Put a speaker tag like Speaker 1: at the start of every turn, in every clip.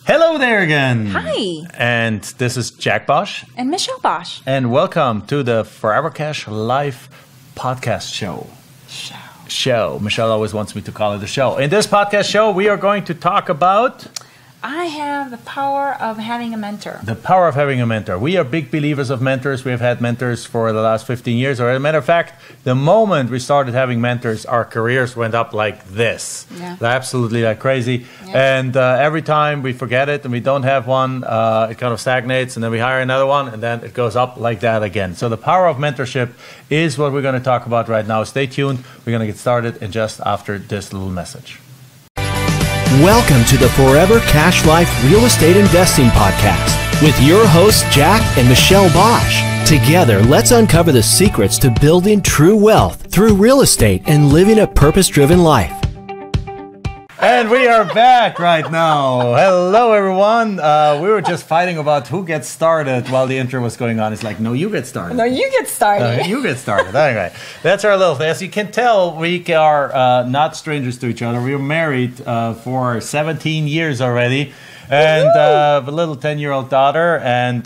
Speaker 1: Hello there again.
Speaker 2: Hi.
Speaker 1: And this is Jack Bosch.
Speaker 2: And Michelle Bosch.
Speaker 1: And welcome to the Forever Cash Life podcast show. Show. Michelle always wants me to call it a show. In this podcast show, we are going to talk about...
Speaker 2: I have the power of having a mentor.
Speaker 1: The power of having a mentor. We are big believers of mentors. We have had mentors for the last 15 years. Or as a matter of fact, the moment we started having mentors, our careers went up like this.
Speaker 2: Yeah.
Speaker 1: Absolutely like crazy.
Speaker 2: Yeah.
Speaker 1: And every time we forget it and we don't have one, it kind of stagnates. And then we hire another one and then it goes up like that again. So the power of mentorship is what we're going to talk about right now. Stay tuned. We're going to get started in just after this little message.
Speaker 3: Welcome to the Forever Cash Life Real Estate Investing Podcast with your hosts, Jack and Michelle Bosch. Together, let's uncover the secrets to building true wealth through real estate and living a purpose-driven life.
Speaker 1: And we are back right now. Hello, everyone. We were just fighting about who gets started while the intro was going on. It's like, no, you get started.
Speaker 2: No, you get started.
Speaker 1: You get started. Anyway, that's our little thing. As you can tell, we are not strangers to each other. We were married for 17 years already. And a little 10-year-old daughter, and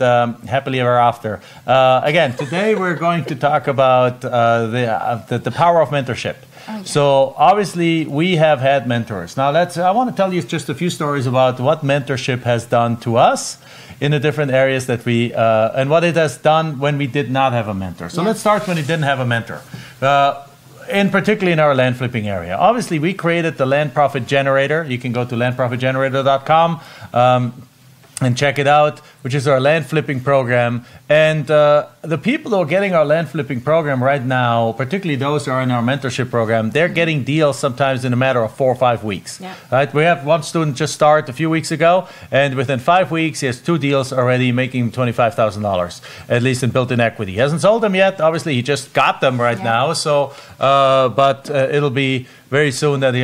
Speaker 1: happily ever after. Again, today we're going to talk about the power of mentorship. Oh, yeah. So obviously we have had mentors. Now I want to tell you just a few stories about what mentorship has done to us in the different areas that we and what it has done when we did not have a mentor. So let's start when we didn't have a mentor. Particularly in our land flipping area. Obviously, we created the Land Profit Generator. You can go to landprofitgenerator.com and check it out, which is our land flipping program. And the people who are getting our land flipping program right now, particularly those who are in our mentorship program, they're getting deals sometimes in a matter of 4 or 5 weeks. Yeah. Right? We have one student just start a few weeks ago, and within 5 weeks, he has 2 deals already, making $25,000, at least in built-in equity. He hasn't sold them yet. Obviously, he just got them right now. So, but it'll be very soon that he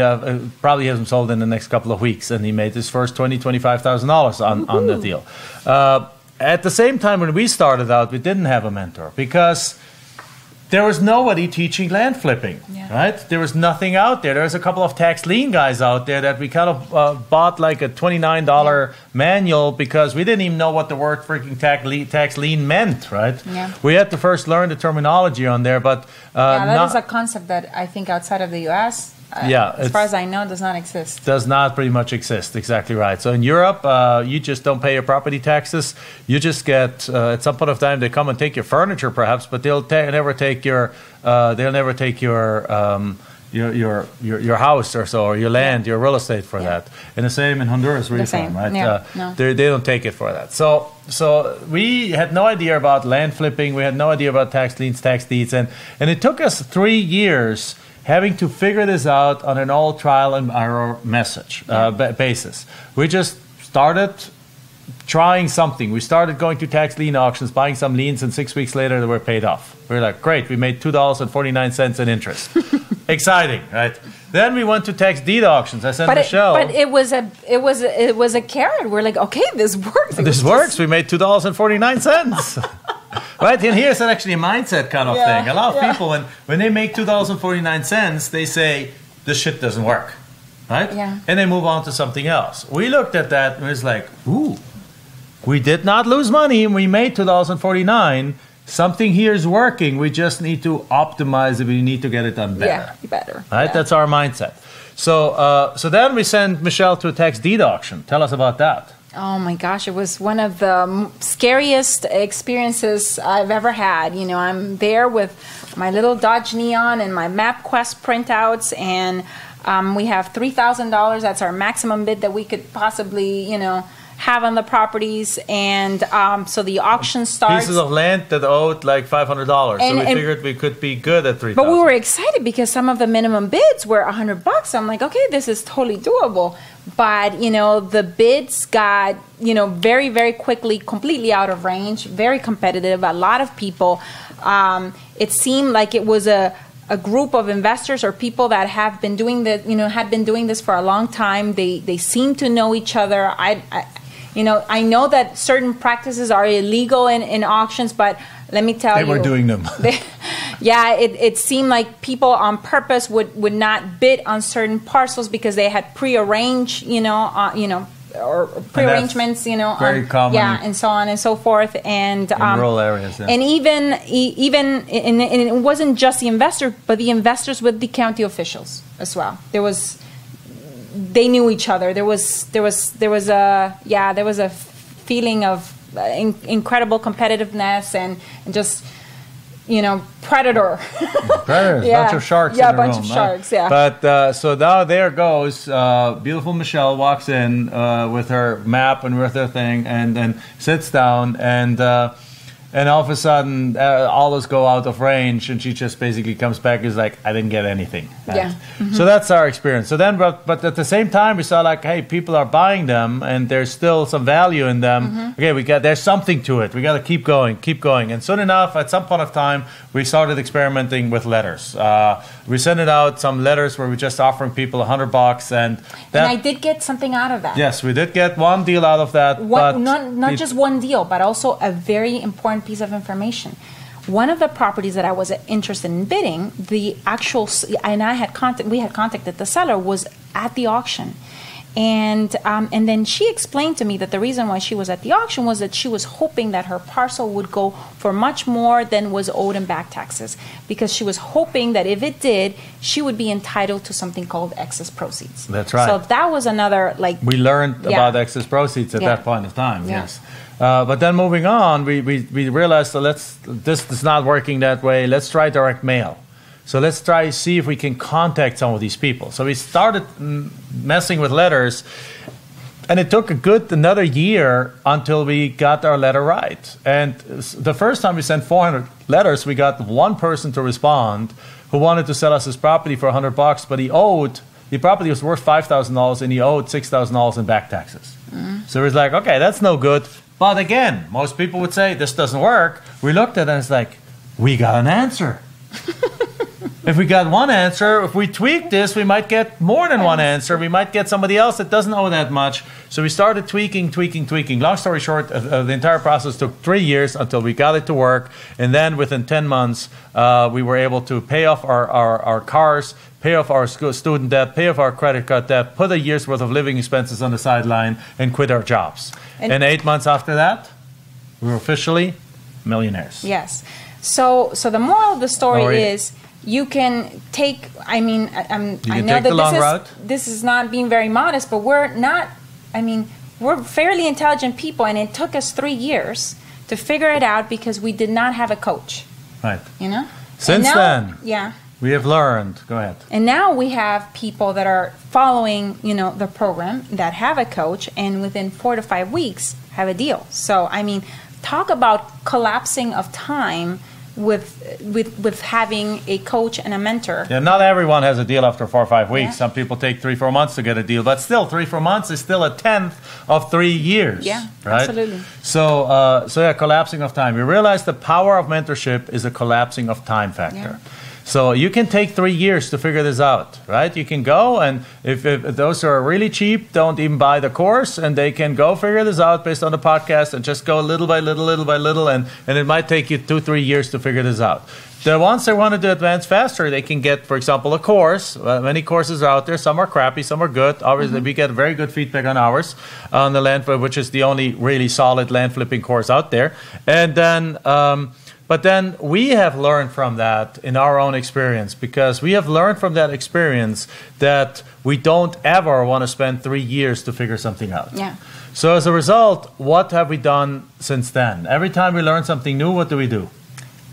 Speaker 1: probably hasn't sold in the next couple of weeks, and he made his first $25,000 on the deal. At the same time, when we started out, we didn't have a mentor because there was nobody teaching land flipping, right? There was nothing out there. There was a couple of tax lien guys out there that we kind of bought like a $29 manual because we didn't even know what the word freaking tax lien meant, right? Yeah. We had to first learn the terminology on there, but...
Speaker 2: that is a concept that I think outside of the U.S., as far as I know, does not exist. Does
Speaker 1: not pretty much exist, exactly right. So in Europe, you just don't pay your property taxes. You just get at some point of time they come and take your furniture, perhaps, but they'll never take your your house or so, or your land, your real estate for that. And the same in Honduras, where you're from, right?
Speaker 2: No.
Speaker 1: They don't take it for that. So we had no idea about land flipping. We had no idea about tax liens, tax deeds, and it took us 3 years having to figure this out on an all trial and error basis. We just started trying something. We started going to tax lien auctions, buying some liens, and 6 weeks later they were paid off. We were like, great, we made $2.49 in interest. Exciting, right? Then we went to tax deed auctions. I sent Michelle.
Speaker 2: But it was a carrot. We're like, okay, this works.
Speaker 1: This works. We made $2.49. Right, and here's actually a mindset kind of thing. A lot of people, when they make $2.49, they say, this shit doesn't work, right? Yeah. And they move on to something else. We looked at that and it was like, ooh, we did not lose money and we made $2.49. Something here is working. We just need to optimize it. We need to get it done better.
Speaker 2: Yeah, better.
Speaker 1: Right, that's our mindset. So then we sent Michelle to a tax deed auction. Tell us about that.
Speaker 2: Oh my gosh, it was one of the scariest experiences I've ever had. You know, I'm there with my little Dodge Neon and my MapQuest printouts, and we have $3,000. That's our maximum bid that we could possibly, have on the properties. And so the auction starts.
Speaker 1: Pieces of land that owed like $500. So we figured we could be good at $3,000.
Speaker 2: But we were excited because some of the minimum bids were $100. I'm like, okay, this is totally doable. But, the bids got, very, very quickly, completely out of range, very competitive, a lot of people. It seemed like it was a group of investors or people that have been doing had been doing this for a long time. They seem to know each other. I know that certain practices are illegal in auctions, but let me tell you.
Speaker 1: They were doing them.
Speaker 2: It seemed like people on purpose would not bid on certain parcels because they had prearranged, or prearrangements,
Speaker 1: very common.
Speaker 2: Yeah, and so on and so forth, and
Speaker 1: in rural areas, yeah.
Speaker 2: and even and it wasn't just the investor, but the investors with the county officials as well. They knew each other. There was a feeling of incredible competitiveness and just. Predator.
Speaker 1: Predators, bunch of sharks in the room.
Speaker 2: Yeah, bunch of sharks, yeah.
Speaker 1: But so now there goes, beautiful Michelle walks in with her map and with her thing and then sits down and all of a sudden all those go out of range and she just basically comes back and is like, I didn't get anything. Right?
Speaker 2: Yeah. Mm-hmm.
Speaker 1: So that's our experience. So then, but at the same time, we saw like, hey, people are buying them and there's still some value in them. Mm-hmm. Okay, there's something to it. We got to keep going. And soon enough, at some point of time, we started experimenting with letters. We sent it out, some letters where we're just offering people $100 and
Speaker 2: I did get something out of that.
Speaker 1: Yes, we did get one deal out of that.
Speaker 2: Not just one deal, but also a very important piece of information. One of the properties that I was interested in bidding, we had contacted the seller, was at the auction. And then she explained to me that the reason why she was at the auction was that she was hoping that her parcel would go for much more than was owed in back taxes, because she was hoping that if it did, she would be entitled to something called excess proceeds.
Speaker 1: That's right.
Speaker 2: So that was another
Speaker 1: we learned about excess proceeds at that point of time.
Speaker 2: Yeah.
Speaker 1: Yes. But then moving on, we realized this is not working that way. Let's try direct mail. So let's try to see if we can contact some of these people. So we started messing with letters, and it took another year until we got our letter right. And the first time we sent 400 letters, we got one person to respond who wanted to sell us his property for $100, but the property was worth $5,000 and he owed $6,000 in back taxes. Mm-hmm. So it was like, okay, that's no good. But again, most people would say this doesn't work. We looked at it and it's like, we got an answer. If we got one answer, if we tweak this, we might get more than one answer. We might get somebody else that doesn't owe that much. So we started tweaking. Long story short, the entire process took 3 years until we got it to work. And then within 10 months, we were able to pay off our cars, pay off our student debt, pay off our credit card debt, put a year's worth of living expenses on the sideline, and quit our jobs. And 8 months after that, we were officially millionaires.
Speaker 2: Yes. So the moral of the story is you can take, I know that this is not being very modest, but we're fairly intelligent people, and it took us 3 years to figure it out because we did not have a coach.
Speaker 1: Right.
Speaker 2: Since
Speaker 1: then.
Speaker 2: Yeah.
Speaker 1: We have learned. Go ahead.
Speaker 2: And now we have people that are following, the program that have a coach, and within 4 to 5 weeks have a deal. So, talk about collapsing of time with having a coach and a mentor.
Speaker 1: Yeah, not everyone has a deal after 4 or 5 weeks.
Speaker 2: Yeah.
Speaker 1: Some people take 3-4 months to get a deal, but still 3-4 months is still a tenth of 3 years.
Speaker 2: Yeah,
Speaker 1: right?
Speaker 2: absolutely.
Speaker 1: So collapsing of time. We realize the power of mentorship is a collapsing of time factor.
Speaker 2: Yeah.
Speaker 1: So you can take 3 years to figure this out, right? You can go, and if those are really cheap, don't even buy the course, and they can go figure this out based on the podcast and just go little by little, and it might take you 2-3 years to figure this out. The ones that want to advance faster, they can get, for example, a course. Many courses are out there. Some are crappy, some are good. Obviously, we get very good feedback on ours, on the land flip, which is the only really solid land flipping course out there. And then... But then we have learned from that in our own experience, because we have learned from that experience that we don't ever want to spend 3 years to figure something out.
Speaker 2: Yeah.
Speaker 1: So as a result, what have we done since then? Every time we learn something new, what do?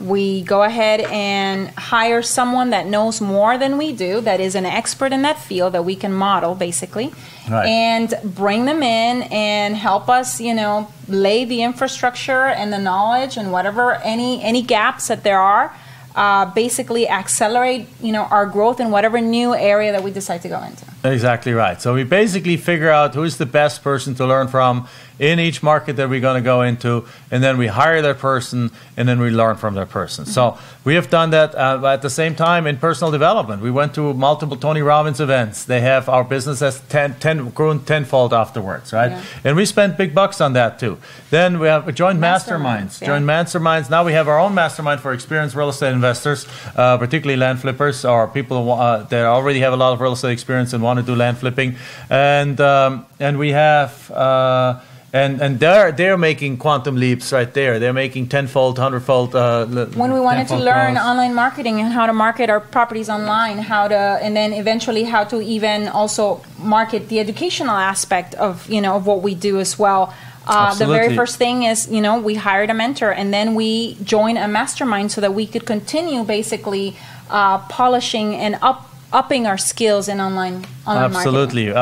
Speaker 2: We go ahead and hire someone that knows more than we do, that is an expert in that field, that we can model, basically, right, and bring them in and help us, lay the infrastructure and the knowledge and whatever, any gaps that there are, basically accelerate, our growth in whatever new area that we decide to go into.
Speaker 1: Exactly right. So we basically figure out who's the best person to learn from in each market that we're going to go into, and then we hire that person, and then we learn from that person. Mm-hmm. So we have done that at the same time in personal development. We went to multiple Tony Robbins events. They have our business has grown tenfold afterwards, right? Yeah. And we spent big bucks on that too. Then we have joined masterminds.
Speaker 2: Yeah.
Speaker 1: Joined masterminds. Now we have our own mastermind for experienced real estate investors, particularly land flippers or people that already have a lot of real estate experience and want want to do land flipping, and we have. And they're making quantum leaps right there. They're making 10-fold, 100-fold.
Speaker 2: When we wanted to learn online marketing and how to market our properties online, and then eventually how to even also market the educational aspect of of what we do as well. The very first thing is we hired a mentor, and then we joined a mastermind so that we could continue basically polishing and upping our skills in online marketing.
Speaker 1: Absolutely,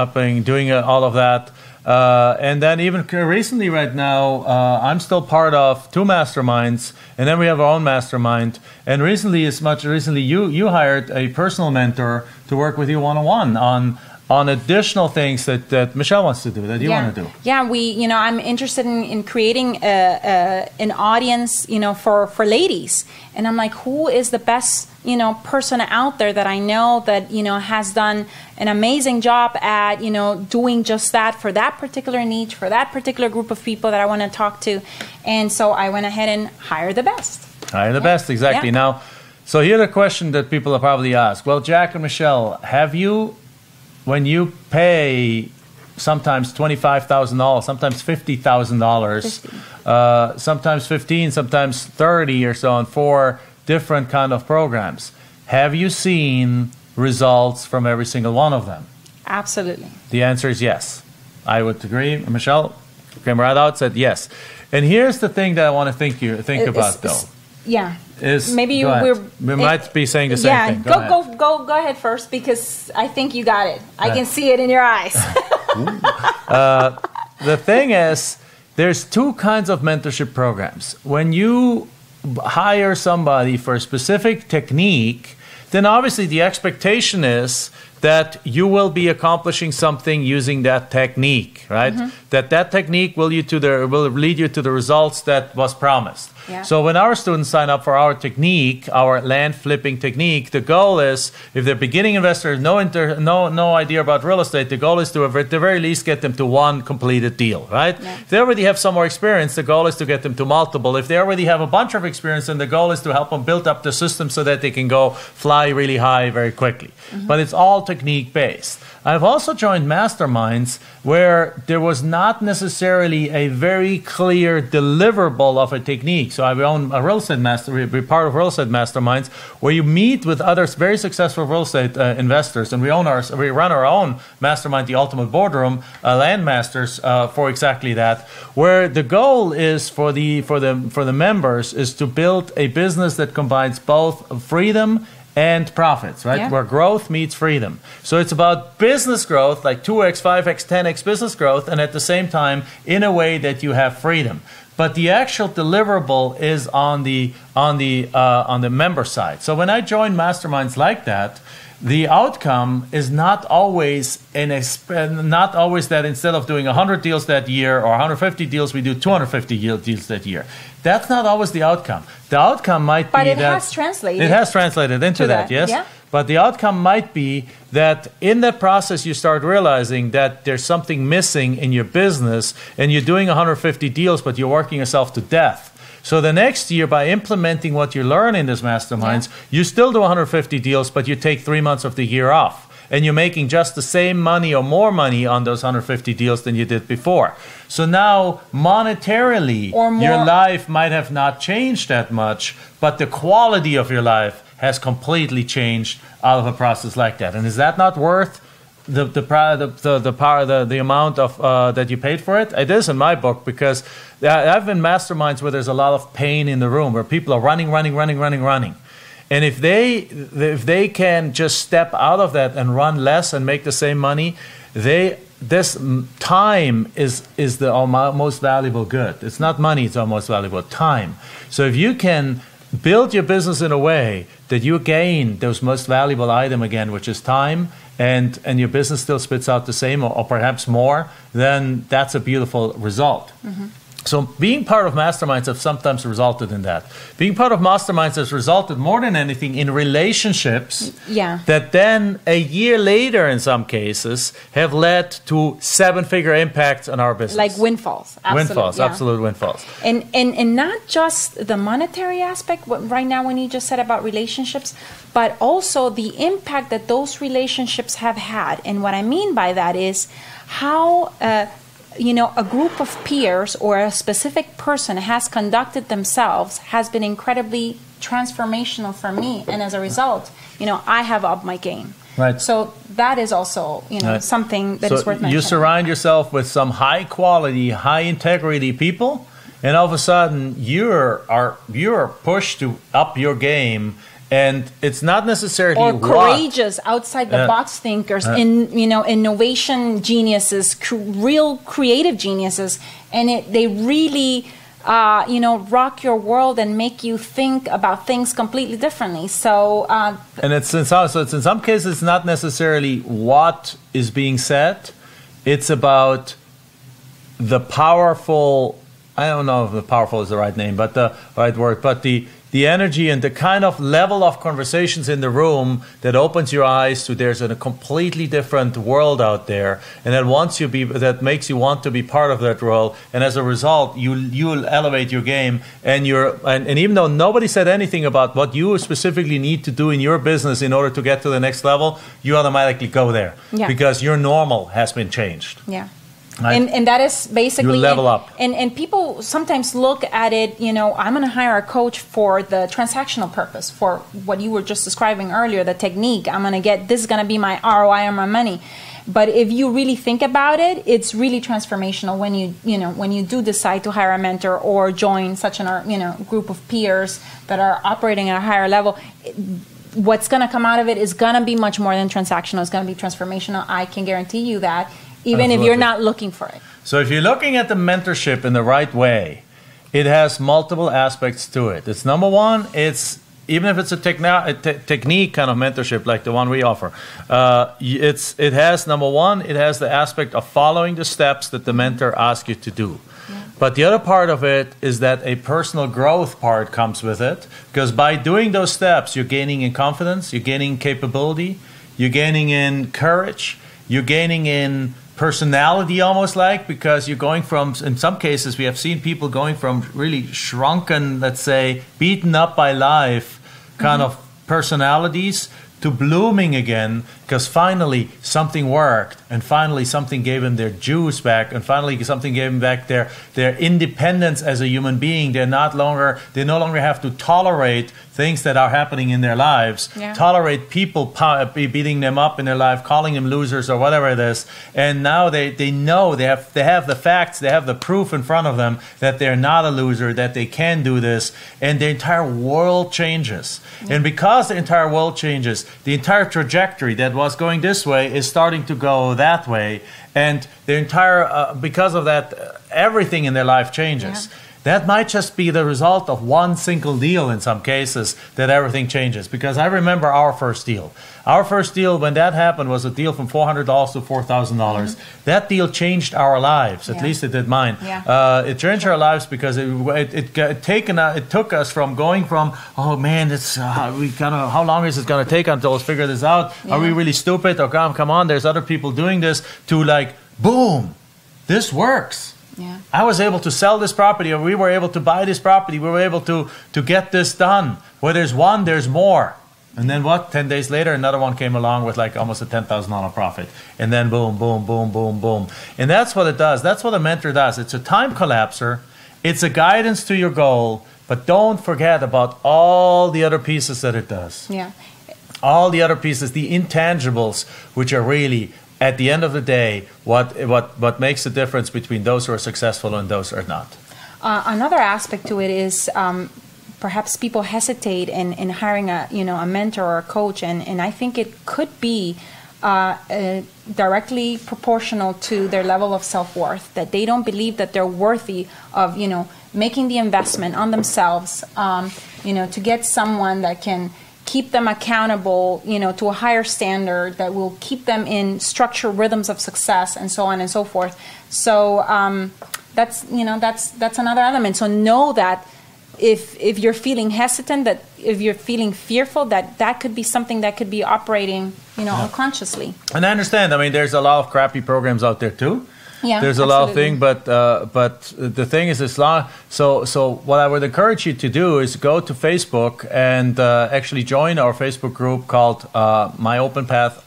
Speaker 1: doing all of that. And then even recently right now, I'm still part of 2 masterminds, and then we have our own mastermind. And recently, you hired a personal mentor to work with you one-on-one on additional things that Michelle wants to do, that you want to do.
Speaker 2: Yeah, I'm interested in creating an audience, for ladies. And I'm like, who is the best, person out there that I know that, has done an amazing job at, doing just that for that particular niche, for that particular group of people that I want to talk to. And so I went ahead and hired the best.
Speaker 1: Hire the best, exactly.
Speaker 2: Yeah.
Speaker 1: Now, so here's a question that people will probably ask. Well, Jack and Michelle, when you pay sometimes $25,000, sometimes $50,000, sometimes $15,000, sometimes $30,000 or so on for different kind of programs, have you seen results from every single one of them?
Speaker 2: Absolutely.
Speaker 1: The answer is yes. I would agree. Michelle came right out, said yes. And here's the thing that I want to think about, though.
Speaker 2: Yeah.
Speaker 1: We might be saying the same thing.
Speaker 2: Go ahead first, because I think you got it. I can see it in your eyes.
Speaker 1: The thing is, there's 2 kinds of mentorship programs. When you hire somebody for a specific technique, then obviously the expectation is that you will be accomplishing something using that technique, right? Mm-hmm. That technique will lead you to the results that was promised. Yeah. So when our students sign up for our technique, our land flipping technique, the goal is, if they're beginning investors, no idea about real estate, the goal is to, at the very least, get them to 1 completed deal, right? Yeah. If they already have some more experience, the goal is to get them to multiple. If they already have a bunch of experience, then the goal is to help them build up the system so that they can go fly really high very quickly. Mm-hmm. But it's all technique based. I've also joined masterminds where there was not necessarily a very clear deliverable of a technique. So I own a real estate we're part of real estate masterminds where you meet with others, very successful real estate investors, and we run our own mastermind, the Ultimate Boardroom, Land Masters, for exactly that. Where the goal is for the members is to build a business that combines both freedom and profits, right? Yeah. Where growth meets freedom. So it's about business growth, like 2x, 5x, 10x business growth, and at the same time, in a way that you have freedom. But the actual deliverable is on the member side. So when I join masterminds like that, the outcome is not always that instead of doing 100 deals that year or 150 deals, we do 250 deals that year. That's not always the outcome. The outcome might be that...
Speaker 2: But it has translated.
Speaker 1: It has translated into that, yes. Yeah. But the outcome might be that in that process you start realizing that there's something missing in your business and you're doing 150 deals, but you're working yourself to death. So the next year, by implementing what you learn in these masterminds, you still do 150 deals, but you take 3 months of the year off. And you're making just the same money or more money on those 150 deals than you did before. So now, monetarily, your life might have not changed that much, but the quality of your life has completely changed out of a process like that. And is that not worth the amount of that you paid for it? It is in my book, because I've been masterminds where there's a lot of pain in the room, where people are running. And if they can just step out of that and run less and make the same money, this time is the most valuable good. It's not money, it's our most valuable time. So if you can build your business in a way that you gain those most valuable item again, which is time, and your business still spits out the same or perhaps more, then that's a beautiful result. Mm-hmm. So being part of masterminds have sometimes resulted in that. Being part of masterminds has resulted more than anything in relationships that then a year later in some cases have led to 7-figure impacts on our business.
Speaker 2: Like windfalls.
Speaker 1: Absolute windfalls.
Speaker 2: And not just the monetary aspect, what right now when you just said about relationships, but also the impact that those relationships have had. And what I mean by that is how a group of peers or a specific person has conducted themselves has been incredibly transformational for me. And as a result, I have upped my game.
Speaker 1: Right.
Speaker 2: So that is also, something that is worth mentioning.
Speaker 1: You surround yourself with some high quality, high integrity people, and all of a sudden you're pushed to up your game. And it's not necessarily
Speaker 2: or courageous, outside the box thinkers, innovation geniuses, real creative geniuses, and they really, rock your world and make you think about things completely differently. So,
Speaker 1: and it's in some cases it's not necessarily what is being said; it's about the powerful. I don't know if the powerful is the right name, but the right word, but the energy and the kind of level of conversations in the room that opens your eyes to there's a completely different world out there, and that makes you want to be part of that world. And as a result, you'll elevate your game, and even though nobody said anything about what you specifically need to do in your business in order to get to the next level, you automatically go there because your normal has been changed.
Speaker 2: Yeah. Right. And that is basically...
Speaker 1: You level up.
Speaker 2: And people sometimes look at it, I'm going to hire a coach for the transactional purpose, for what you were just describing earlier, the technique. I'm going to get, this is going to be my ROI on my money. But if you really think about it, it's really transformational when you do decide to hire a mentor or join such a group of peers that are operating at a higher level. What's going to come out of it is going to be much more than transactional. It's going to be transformational. I can guarantee you that. Even if you're not looking for it. So
Speaker 1: if you're looking at the mentorship in the right way, it has multiple aspects to it. It's number one, even if it's a technique kind of mentorship like the one we offer, it has the aspect of following the steps that the mentor asks you to do. Yeah. But the other part of it is that a personal growth part comes with it, because by doing those steps, you're gaining in confidence, you're gaining capability, you're gaining in courage, you're gaining in personality almost, because you're going from, in some cases we have seen people going from really shrunken, let's say, beaten up by life kind of personalities to blooming again, because finally something worked, and finally something gave them their juice back, and finally something gave them back their independence as a human being. They no longer have to tolerate things that are happening in their lives, tolerate people beating them up in their life, calling them losers or whatever it is. And now they know they have the facts, they have the proof in front of them that they're not a loser, that they can do this, and the entire world changes. And because the entire world changes, the entire trajectory that was going this way is starting to go that way, and the entire because of that, everything in their life changes. That might just be the result of one single deal in some cases, that everything changes. Because I remember our first deal. Our first deal, when that happened, was a deal from $400 to $4,000. That deal changed our lives. At least it did mine. It changed our lives because it took us from going from, oh man, how long is it going to take until we figure this out? Are we really stupid? Or come on, there's other people doing this, to boom, this works. Yeah. I was able to sell this property, or we were able to buy this property. We were able to get this done. Where there's one, there's more. And then 10 days later, another one came along with almost a $10,000 profit. And then boom, boom, boom, boom, boom. And that's what it does. That's what a mentor does. It's a time collapser. It's a guidance to your goal. But don't forget about all the other pieces that it does. Yeah. All the other pieces, the intangibles, which are really, at the end of the day, what makes the difference between those who are successful and those who are not.
Speaker 2: Another aspect to it is perhaps people hesitate in hiring a mentor or a coach, and I think it could be directly proportional to their level of self-worth, that they don't believe that they're worthy of making the investment on themselves, to get someone that can keep them accountable, to a higher standard, that will keep them in structured rhythms of success, and so on and so forth. So, that's another element. So know that if you're feeling hesitant, that if you're feeling fearful, that could be something that could be operating, unconsciously.
Speaker 1: And I understand. I mean, there's a lot of crappy programs out there too.
Speaker 2: Yeah,
Speaker 1: there's a lot of things, but the thing is, so what I would encourage you to do is go to Facebook and actually join our Facebook group called My Open Path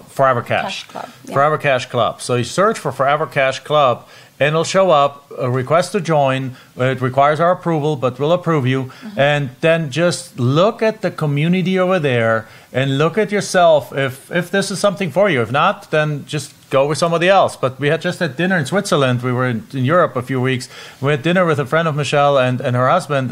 Speaker 1: Forever Cash
Speaker 2: Club. Yeah.
Speaker 1: Forever Cash Club. So you search for Forever Cash Club, and it'll show up a request to join. It requires our approval, but we'll approve you. Mm-hmm. And then just look at the community over there and look at yourself if this is something for you. If not, then just go with somebody else. But we had just had dinner in Switzerland. We were in Europe a few weeks. We had dinner with a friend of Michelle and her husband,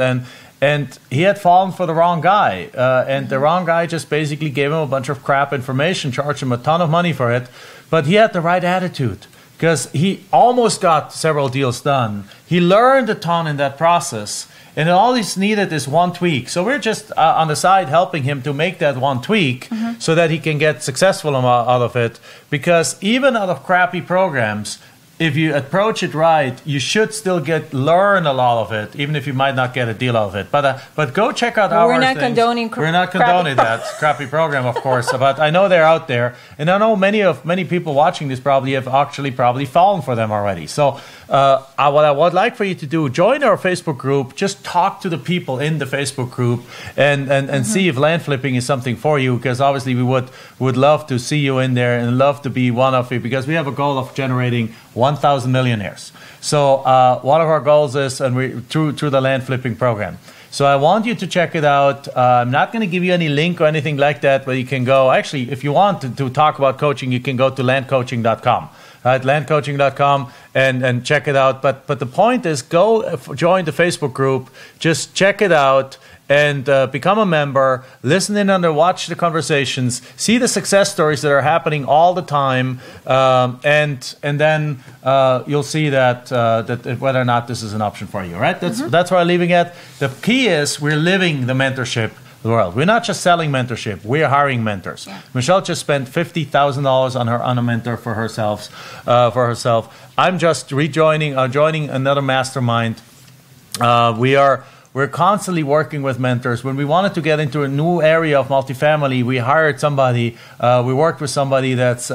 Speaker 1: and he had fallen for the wrong guy. And the wrong guy just basically gave him a bunch of crap information, charged him a ton of money for it. But he had the right attitude, because he almost got several deals done. He learned a ton in that process. And all he's needed is one tweak. So we're just on the side helping him to make that one tweak so that he can get successful out of it. Because even out of crappy programs, if you approach it right, you should still learn a lot of it, even if you might not get a deal out of it. But go check out our
Speaker 2: We're not
Speaker 1: things.
Speaker 2: condoning
Speaker 1: We're not condoning that crappy program, of course. But I know they're out there, and I know many people watching this probably have probably fallen for them already. So what I would like for you to do, join our Facebook group. Just talk to the people in the Facebook group and see if land flipping is something for you. Because obviously we would love to see you in there and love to be one of you, because we have a goal of generating 1,000 millionaires. So one of our goals is, and we through the land flipping program. So I want you to check it out. I'm not going to give you any link or anything like that, but you can go. Actually, if you want to talk about coaching, you can go to landcoaching.com. Right, landcoaching.com and check it out. But the point is, go join the Facebook group. Just check it out and become a member. Listen in on there, watch the conversations, see the success stories that are happening all the time, and then you'll see that whether or not this is an option for you. Right? That's where I'm leaving it. The key is we're living the mentorship world. We're not just selling mentorship, we're hiring mentors. Yeah. Michelle just spent $50,000 on a mentor for herself. I'm just joining another mastermind. We're constantly working with mentors. When we wanted to get into a new area of multifamily, we hired somebody. We worked with somebody that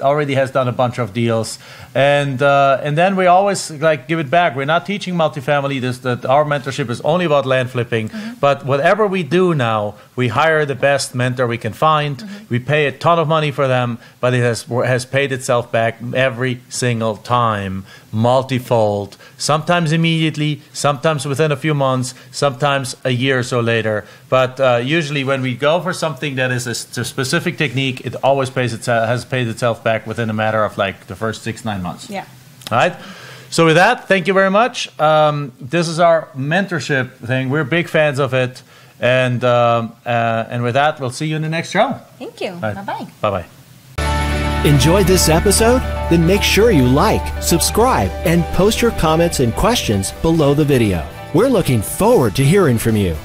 Speaker 1: already has done a bunch of deals, and then we always give it back. We're not teaching multifamily. Our mentorship is only about land flipping. But whatever we do now, we hire the best mentor we can find. We pay a ton of money for them, but it has paid itself back every single time, multifold. Sometimes immediately, sometimes within a few months, sometimes a year or so later. But usually when we go for something that is a specific technique, it always has paid itself back within a matter of the first 6-9 months.
Speaker 2: Yeah.
Speaker 1: All right. So with that, thank you very much. This is our mentorship thing. We're big fans of it. And with that, we'll see you in the next show.
Speaker 2: Thank you.
Speaker 1: Right.
Speaker 2: Bye-bye.
Speaker 1: Bye-bye.
Speaker 3: Enjoyed this episode? Then make sure you like, subscribe, and post your comments and questions below the video. We're looking forward to hearing from you.